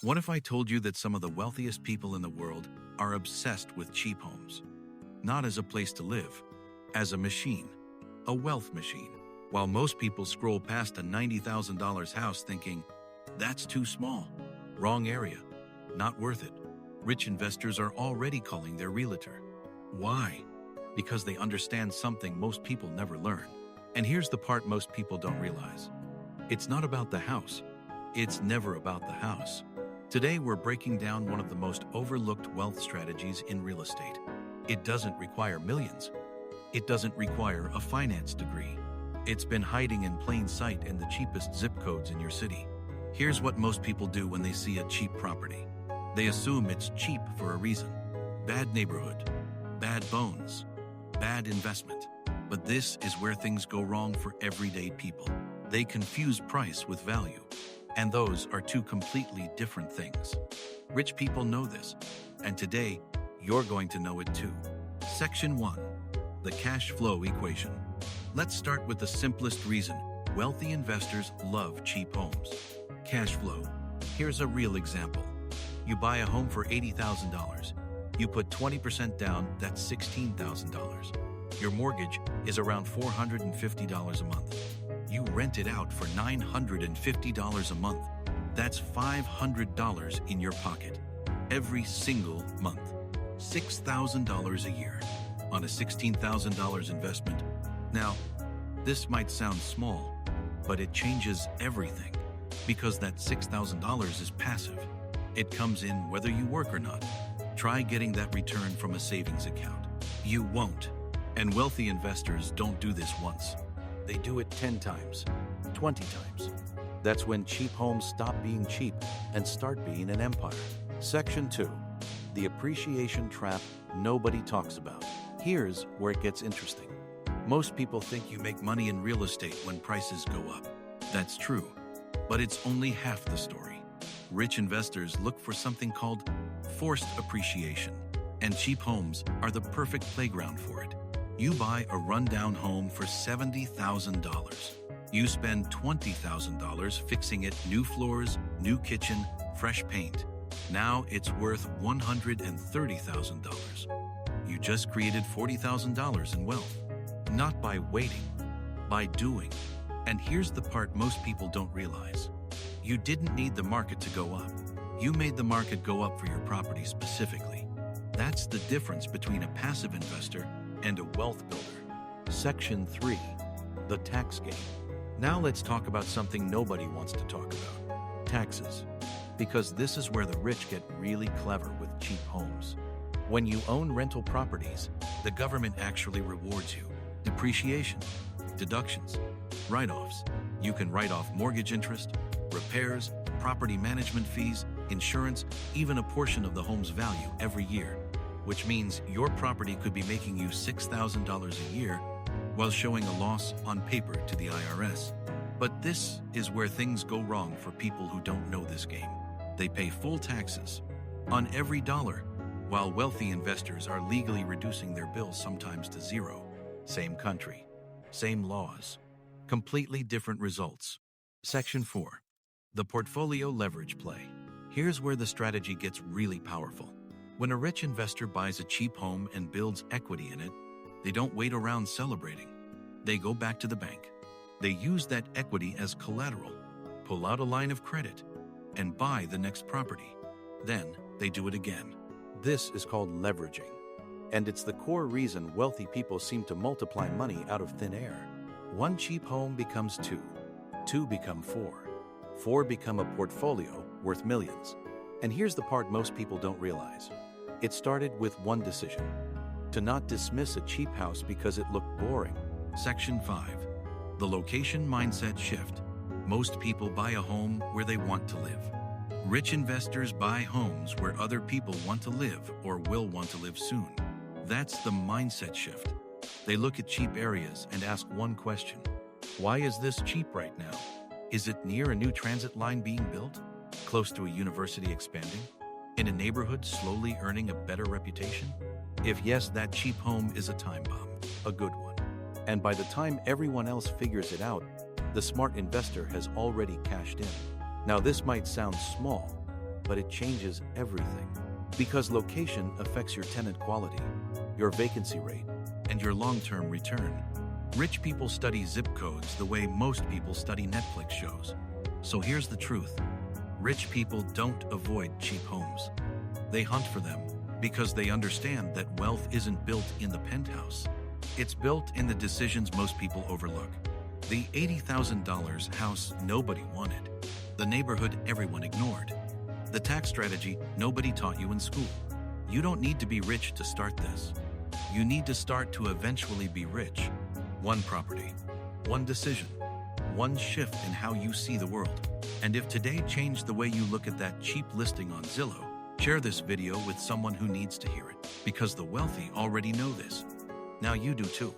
What if I told you that some of the wealthiest people in the world are obsessed with cheap homes? Not as a place to live, as a machine, a wealth machine. While most people scroll past a $90,000 house thinking, that's too small, wrong area, not worth it, rich investors are already calling their realtor. Why? Because they understand something most people never learn. And here's the part most people don't realize. It's not about the house. It's never about the house. Today, we're breaking down one of the most overlooked wealth strategies in real estate. It doesn't require millions. It doesn't require a finance degree. It's been hiding in plain sight in the cheapest zip codes in your city. Here's what most people do when they see a cheap property. They assume it's cheap for a reason. Bad neighborhood, bad bones, bad investment. But this is where things go wrong for everyday people. They confuse price with value. And those are two completely different things. Rich people know this, and today, you're going to know it too. Section 1. The cash flow equation. Let's start with the simplest reason wealthy investors love cheap homes. Cash flow. Here's a real example. You buy a home for $80,000. You put 20% down, that's $16,000. Your mortgage is around $450 a month. You rent it out for $950 a month. That's $500 in your pocket every single month. $6,000 a year on a $16,000 investment. Now, this might sound small, but it changes everything because that $6,000 is passive. It comes in whether you work or not. Try getting that return from a savings account. You won't. And wealthy investors don't do this once. They do it 10 times, 20 times. That's when cheap homes stop being cheap and start being an empire. Section 2. The appreciation trap nobody talks about. Here's where it gets interesting. Most people think you make money in real estate when prices go up. That's true, but it's only half the story. Rich investors look for something called forced appreciation, and cheap homes are the perfect playground for it. You buy a rundown home for $70,000. You spend $20,000 fixing it, new floors, new kitchen, fresh paint. Now it's worth $130,000. You just created $40,000 in wealth. Not by waiting, by doing. And here's the part most people don't realize. You didn't need the market to go up. You made the market go up for your property specifically. That's the difference between a passive investor and a wealth builder. Section 3. The tax game. Now let's talk about something nobody wants to talk about. Taxes. Because this is where the rich get really clever with cheap homes. When you own rental properties, the government actually rewards you. Depreciation, deductions, write-offs. You can write off mortgage interest, repairs, property management fees, insurance, even a portion of the home's value every year. Which means your property could be making you $6,000 a year while showing a loss on paper to the IRS. But this is where things go wrong for people who don't know this game. They pay full taxes on every dollar, while wealthy investors are legally reducing their bills sometimes to zero. Same country, same laws, completely different results. Section 4. The portfolio leverage play. Here's where the strategy gets really powerful. When a rich investor buys a cheap home and builds equity in it, they don't wait around celebrating. They go back to the bank. They use that equity as collateral, pull out a line of credit, and buy the next property. Then they do it again. This is called leveraging. And it's the core reason wealthy people seem to multiply money out of thin air. One cheap home becomes two. Two become four. Four become a portfolio worth millions. And here's the part most people don't realize. It started with one decision: to not dismiss a cheap house because it looked boring. Section 5. The location mindset shift. Most people buy a home where they want to live. Rich investors buy homes where other people want to live or will want to live soon. That's the mindset shift. They look at cheap areas and ask one question: why is this cheap right now? Is it near a new transit line being built? Close to a university expanding? In a neighborhood slowly earning a better reputation? If yes, that cheap home is a time bomb, a good one. And by the time everyone else figures it out, the smart investor has already cashed in. Now this might sound small, but it changes everything. Because location affects your tenant quality, your vacancy rate, and your long-term return. Rich people study zip codes the way most people study Netflix shows. So here's the truth. Rich people don't avoid cheap homes. They hunt for them because they understand that wealth isn't built in the penthouse. It's built in the decisions most people overlook. The $80,000 house nobody wanted. The neighborhood everyone ignored. The tax strategy nobody taught you in school. You don't need to be rich to start this. You need to start to eventually be rich. One property, one decision, one shift in how you see the world. And if today changed the way you look at that cheap listing on Zillow, share this video with someone who needs to hear it, because the wealthy already know this. Now you do too.